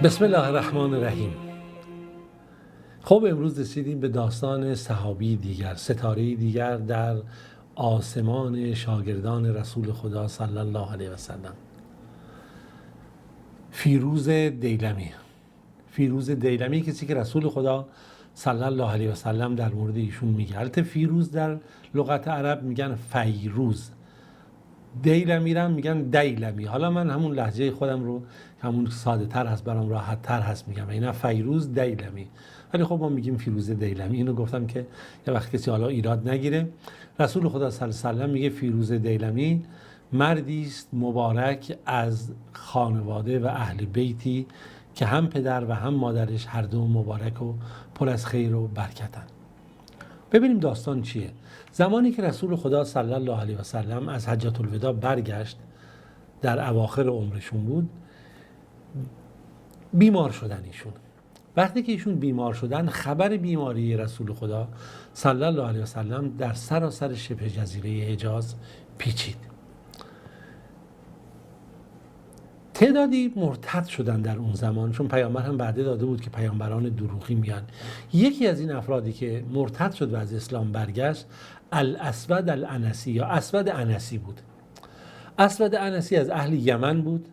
بسم الله الرحمن الرحیم. خب امروز رسیدیم به داستان صحابی دیگر، ستاره دیگر در آسمان شاگردان رسول خدا صلی الله علیه و سلم. فیروز دیلمی. فیروز دیلمی کسی که رسول خدا صلی الله علیه و سلم در مورد ایشون میگه. البته فیروز در لغت عرب میگن فیروز، دیلمی رو میگن دیلمی. حالا من همون لهجه خودم رو همون ساده تر هست، برام راحت تر هست میگم، اینا فیروز دیلمی، ولی خب ما میگیم فیروز دیلمی. اینو گفتم که یه وقت کسی حالا ایراد نگیره. رسول خدا صلی الله علیه و سلم میگه فیروز دیلمی مردی است مبارک از خانواده و اهل بیتی که هم پدر و هم مادرش هر دو مبارک و پر از خیر و برکتن. ببینیم داستان چیه. زمانی که رسول خدا صلی الله علیه و سلم از حجة الوداع برگشت، در اواخر عمرشون بود، بیمار شدن ایشون. وقتی که ایشون بیمار شدن، خبر بیماری رسول خدا صلی الله علیه و سلم در سراسر شبه جزیره حجاز پیچید. تعدادی مرتد شدن در اون زمان، چون پیامبر هم وعده داده بود که پیامبران دروغی میان. یکی از این افرادی که مرتد شد و از اسلام برگشت، الاسود الانسی یا اسود انسی بود. اسود انسی از اهل یمن بود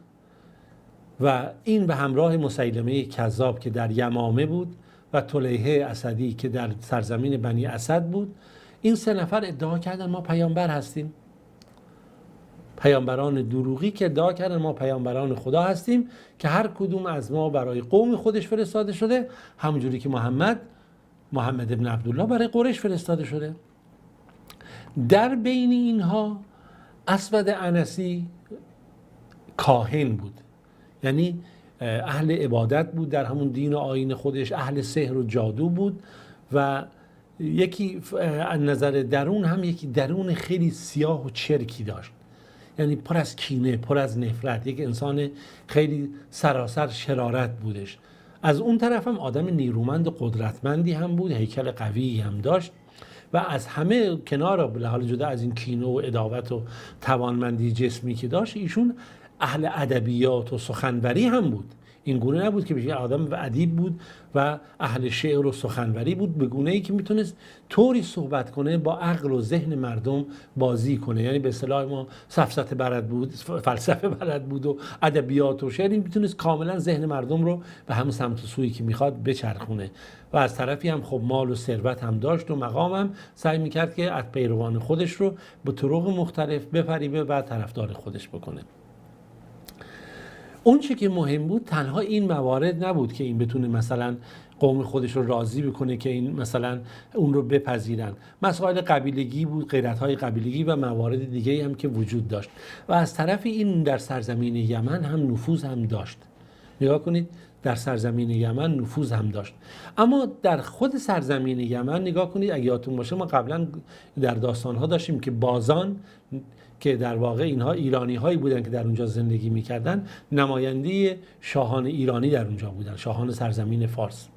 و این به همراه مسیلمه کذاب که در یمامه بود و طلیحه اسدی که در سرزمین بنی اسد بود، این سه نفر ادعا کردن ما پیامبر هستیم. پیامبران دروغی که ادعا کردن ما پیامبران خدا هستیم که هر کدوم از ما برای قوم خودش فرستاده شده، همونجوری که محمد ابن عبدالله برای قریش فرستاده شده. در بین اینها اسود انسی کاهن بود، یعنی اهل عبادت بود، در همون دین و آیین خودش اهل سحر و جادو بود و یکی از نظر درون هم یکی درون خیلی سیاه و چرکی داشت، یعنی پر از کینه، پر از نفرت، یک انسان خیلی سراسر شرارت بودش. از اون طرف هم آدم نیرومند قدرتمندی هم بود، هیکل قوی هم داشت و از همه کنار، به حال جدا از این کینه و عداوت و توانمندی جسمی که داشت، ایشون اهل ادبیات و سخنوری هم بود. این گونه نبود که بشه آدم و ادیب بود و اهل شعر و سخنوری بود، به گونه‌ای که میتونست طوری صحبت کنه با عقل و ذهن مردم بازی کنه. یعنی به اصطلاح ما سفسطه بلد بود، فلسفه بلد بود و ادبیات و شعر، این میتونست کاملا ذهن مردم رو به همون سمت و سویی که میخواد بچرخونه. و از طرفی هم خب مال و ثروت هم داشت و مقام هم، سعی میکرد که از پیروان خودش رو به طرق مختلف بفریبه و طرفدار خودش بکنه. اون چی که مهم بود تنها این موارد نبود که این بتونه مثلا قوم خودش رو راضی بکنه که این مثلا اون رو بپذیرن. مسائل قبیلگی بود، غیرت‌های قبیلگی و موارد دیگه هم که وجود داشت. و از طرف این در سرزمین یمن هم نفوذ هم داشت. نگاه کنید، در سرزمین یمن نفوذ هم داشت. اما در خود سرزمین یمن نگاه کنید، اگه یادتون باشه ما قبلا در داستان‌ها داشتیم که بازان، که در واقع اینها ایرانی هایی بودن که در اونجا زندگی میکردن، نماینده شاهان ایرانی در اونجا بودن، شاهان سرزمین فارس.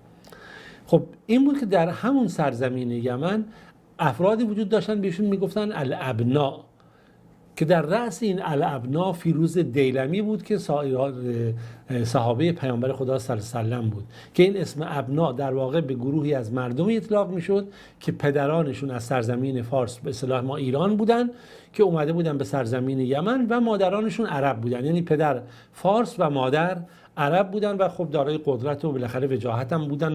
خب این بود که در همون سرزمین یمن افرادی وجود داشتن بهشون میگفتن الابنا، که در رأس این الابنا فیروز دیلمی بود که صحابه پیامبر خدا صلی الله علیه و سلم بود، که این اسم ابنا در واقع به گروهی از مردمی اطلاق میشد که پدرانشون از سرزمین فارس، به اصطلاح ما ایران بودن، که اومده بودن به سرزمین یمن و مادرانشون عرب بودن، یعنی پدر فارس و مادر عرب بودن و خب دارای قدرت و بالاخره وجاهت هم بودن،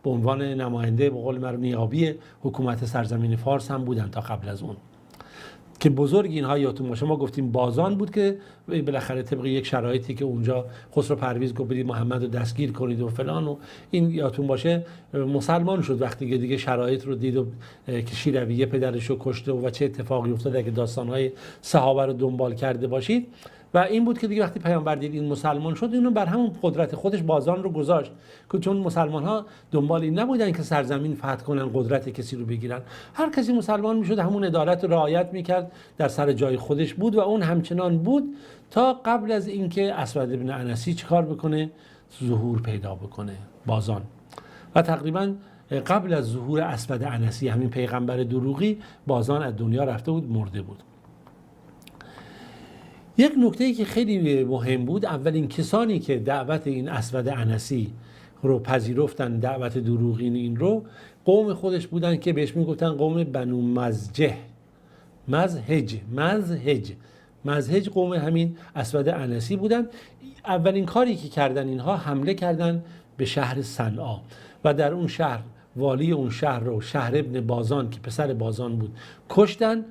به عنوان نماینده به قول معروف نیابی حکومت سرزمین فارس هم بودن تا قبل از اون. که بزرگ اینها یادتون باشه ما گفتیم بازان بود که بالاخره طبق یک شرایطی که اونجا خسرو پرویز گفت برید محمد رو دستگیر کنید و فلان، و این یادتون باشه مسلمان شد وقتی که دیگه شرایط رو دید و که شیرویه پدرش رو کشته و چه اتفاقی افتاد اگه داستانهای صحابه رو دنبال کرده باشید. و این بود که دیگه وقتی پیامبر دید این مسلمان شد، اینو بر همون قدرت خودش بازان رو گذاشت، که چون مسلمان ها دنبال این نبودن که سرزمین فتح کنن، قدرت کسی رو بگیرن. هر کسی مسلمان میشد همون عدالت رو رعایت میکرد، در سر جای خودش بود و اون همچنان بود تا قبل از اینکه اسود ابن انسی چیکار بکنه؟ ظهور پیدا بکنه، بازان. و تقریبا قبل از ظهور اسود انسی، همین پیغمبر دروغی، بازان از دنیا رفته بود، مرده بود. یک نکته‌ای که خیلی مهم بود، اولین کسانی که دعوت این اسود عنسی رو پذیرفتن، دعوت دروغین این رو، قوم خودش بودن که بهش میگفتن قوم بنو مزهج قوم همین اسود عنسی بودن. اولین کاری که کردن اینها حمله کردن به شهر صنعا و در اون شهر والی اون شهر رو، شهر ابن بازان که پسر بازان بود، کشتن.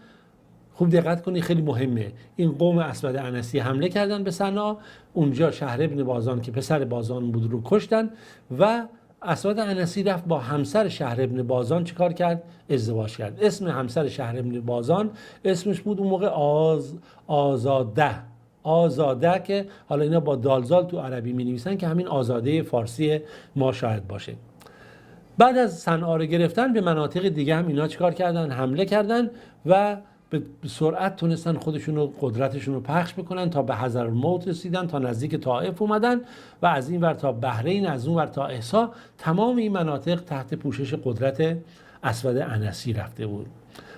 خوب دقت کنید، خیلی مهمه. این قوم اسود عنسی حمله کردن به صنعا، اونجا شهر ابن بازان که پسر بازان بود رو کشتن و اسود عنسی رفت با همسر شهر ابن بازان چیکار کرد؟ ازدواج کرد. اسم همسر شهر ابن بازان اسمش بود اون موقع آزاده که حالا اینا با دالزال تو عربی می نویسن که همین آزاده فارسی ما شاید باشه. بعد از صنعا رو گرفتن به مناطق دیگه هم اینا چیکار کردن؟ حمله کردن و به سرعت تونستن خودشون و قدرتشون رو پخش بکنن تا به حضرالموت رسیدن، تا نزدیک طائف اومدن و از این ور تا بحرین، از اون ور تا احسا، تمام این مناطق تحت پوشش قدرت اسود عنسی رفته بود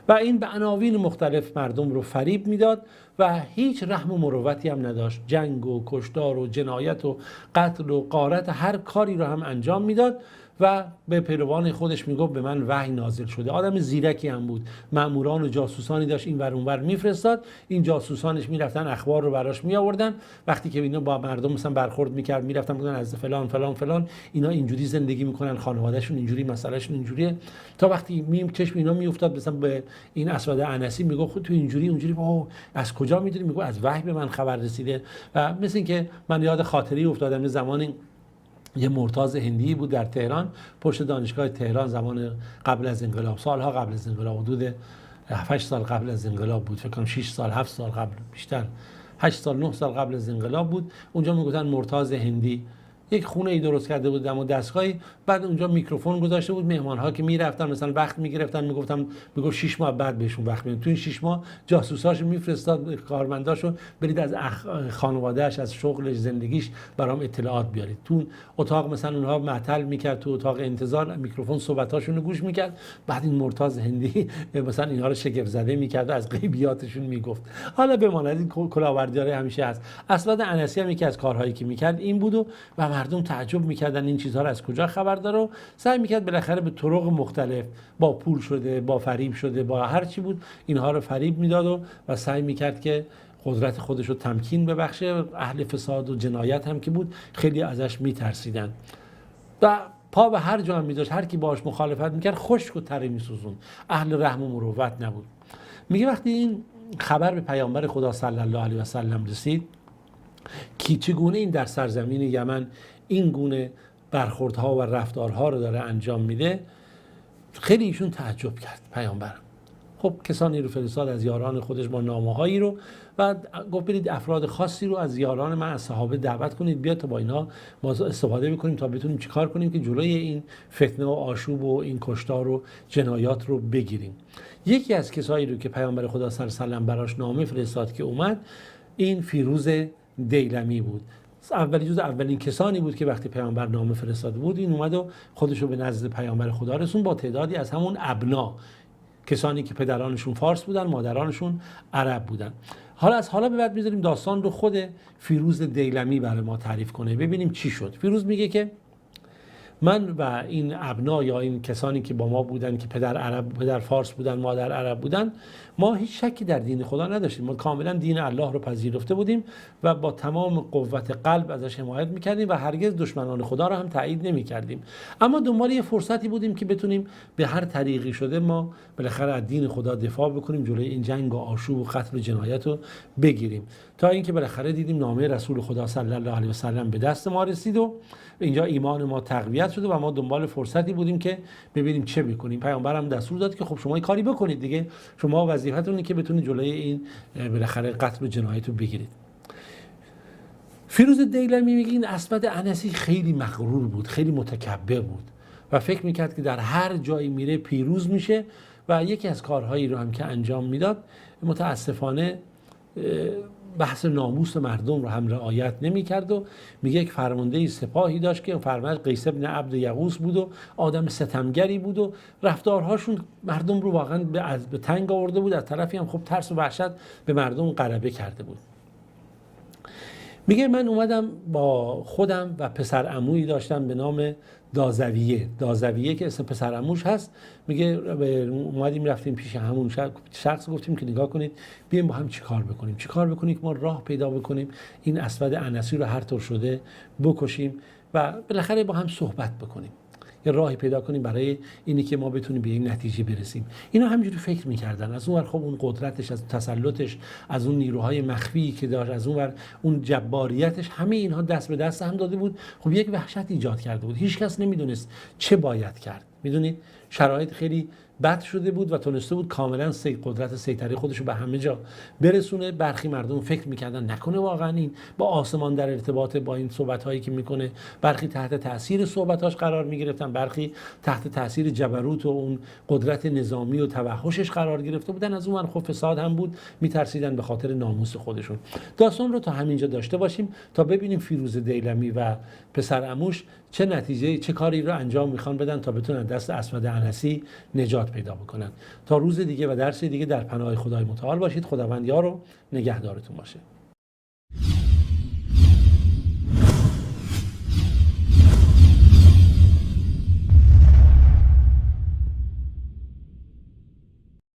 و این به عناوین مختلف مردم رو فریب میداد و هیچ رحم و مروتی هم نداشت. جنگ و کشتار و جنایت و قتل و غارت، هر کاری رو هم انجام میداد و به پیروان خودش میگفت به من وحی نازل شده. آدم زیرکی هم بود، مأموران و جاسوسانی داشت این ور اون ور میفرستاد، این جاسوسانش میرفتن اخبار رو براش میآوردن. وقتی که اینا با مردم مثلا برخورد میکرد، میرفتن میگفتن از فلان فلان فلان اینا اینجوری زندگی میکنن، خانوادهشون اینجوری، مسئلهشون اینجوریه. تا وقتی چشم اینا میافتاد مثلا به این اسود عنسی، میگفت خود تو اینجوری اونجوری، از کجا میدونی؟ میگفت از وحی به من خبر رسیده. و مثل اینکه من یاد خاطری افتادم، زمانی یه مرتاض هندی بود در تهران، پشت دانشگاه تهران، زمان قبل از انقلاب، سالها قبل از انقلاب، حدود 8 سال قبل از انقلاب بود، فکر کنم 6 سال 7 سال قبل، بیشتر 8 سال 9 سال قبل از انقلاب بود. اونجا میگفتن مرتاض هندی یک خونه ای درست کرده بود، دم و دستگاهی، بعد اونجا میکروفون گذاشته بود. مهمان ها که میرفتن مثلا وقت میگرفتن، میگفت 6 ماه بعد بهشون وقت میدن. تو این 6 ماه جاسوساشو میفرستاد، کارمنداشو، برید از خانواده‌اش، از شغلش، زندگیش برام اطلاعات بیارید. تو اتاق مثلا اونها معطل میکرد، تو اتاق انتظار میکروفون صحبتاشون رو گوش میکرد. بعد این مرتاض هندی مثلا اینها رو شگفت زده میکرد و از غیبیاتشون میگفت. حالا بماند این کلاهبرداری همیشه هست. اسود عنسی هم یکی از کارهایی که میکرد این بود و مردم تعجب میکردن این چیزها رو از کجا خبر داره و سعی میکرد بالاخره به طرق مختلف، با پول شده، با فریب شده، با هر چی بود اینها رو فریب میداد و سعی میکرد که قدرت خودش رو تمکین ببخشه. اهل فساد و جنایت هم که بود خیلی ازش میترسیدن و پا به هر جا هم میذاشت، هر کی باهاش مخالفت میکرد خشک و تره میسوزون. اهل رحم و مروت نبود. میگه وقتی این خبر به پیامبر خدا صلی الله علیه و سلم رسید که چگونه این در سرزمین یمن این گونه برخوردها و رفتارها رو داره انجام میده، خیلی ایشون تعجب کرد پیامبر. خب کسانی رو فرستاد از یاران خودش با نامه‌هایی رو و گفت برید افراد خاصی رو از یاران من، از صحابه دعوت کنید بیاد تا با اینا ما استفاده بکنیم تا بتونیم چیکار کنیم که جلوی این فتنه و آشوب و این کشتار و جنایات رو بگیریم. یکی از کسایی رو که پیامبر خدا صلی الله علیه و سلم براش نامه فرستاد که اومد، این فیروز دیلمی بود. اولین کسانی بود که وقتی پیامبر نامه فرستاده بود این اومد و خودشو به نزد پیامبر خدا رسون با تعدادی از همون ابنا، کسانی که پدرانشون فارس بودن، مادرانشون عرب بودن. حالا به بعد میذاریم داستان رو خود فیروز دیلمی برای ما تعریف کنه، ببینیم چی شد. فیروز میگه که من و این ابنا یا این کسانی که با ما بودن که پدر فارس بودن، مادر عرب بودن، ما هیچ شکی در دین خدا نداشتیم. ما کاملا دین الله رو پذیرفته بودیم و با تمام قوت قلب ازش حمایت میکردیم و هرگز دشمنان خدا رو هم تایید نمیکردیم. اما دنبال یه فرصتی بودیم که بتونیم به هر طریقی شده ما بالاخره از دین خدا دفاع بکنیم، جلوی این جنگ و آشوب و قتل و جنایت رو بگیریم. تا اینکه بالاخره دیدیم نامه رسول خدا صلی الله علیه و سلم به دست ما رسید و اینجا ایمان ما تقویت شده و ما دنبال فرصتی بودیم که ببینیم چه میکنیم. پیامبر هم دستور داد که خب شما این کاری بکنید دیگه، شما وظیفتون اینه که بتونید جلوی این بالاخره قتل و جنایت رو بگیرید. فیروز دیلمی میگه این اسود عنسی خیلی مغرور بود، خیلی متکبر بود و فکر میکرد که در هر جایی میره پیروز میشه و یکی از کارهایی رو هم که انجام میداد متاسفانه بحث ناموس مردم رو هم رعایت نمی‌کرد و میگه یک فرمانده سپاهی داشت که فرمانده قیس بن عبد یغوث بود و آدم ستمگری بود و رفتارهاشون مردم رو واقعا به تنگ آورده بود، از طرفی هم خب ترس و وحشت به مردم غلبه کرده بود. میگه من اومدم با خودم و پسر عمویی داشتم به نام دازویه که اسم پسر عموش هست. میگه اومدیم رفتیم پیش همون شخص، گفتیم که نگاه کنید بیایم با هم چیکار بکنیم که ما راه پیدا بکنیم این اسود انسی رو هر طور شده بکشیم و بالاخره با هم صحبت بکنیم، یه راهی پیدا کنیم برای اینی که ما بتونیم به این نتیجه برسیم. اینا همینجوری فکر می‌کردن. از اون ور خب اون قدرتش، از تسلطش، از اون نیروهای مخفی که داشت، از اون ور اون جباریتش، همه اینها دست به دست هم داده بود. خب یک وحشت ایجاد کرده بود. هیچ کس نمیدونست چه باید کرد. میدونید شرایط خیلی بد شده بود و تونسته بود کاملا قدرت سیطره خودش رو به همه جا برسونه. برخی مردم فکر میکردن نکنه واقعا این با آسمان در ارتباط با این صحبت هایی که میکنه. برخی تحت تاثیر صحبتاش قرار میگرفتن، برخی تحت تاثیر جبروت و اون قدرت نظامی و توحشش قرار گرفته بودن. از اون خب فساد هم بود، میترسیدن به خاطر ناموس خودشون. داستان رو تا همینجا داشته باشیم تا ببینیم فیروز دیلمی و پسر عموش چه نتیجه، چه کاری رو انجام میخوان بدن تا بتونن دست اسود انسی نجات پیدا بکنن. تا روز دیگه و درس دیگه در پناه خدای متعال باشید. خداوند یار و نگهدارتون باشه.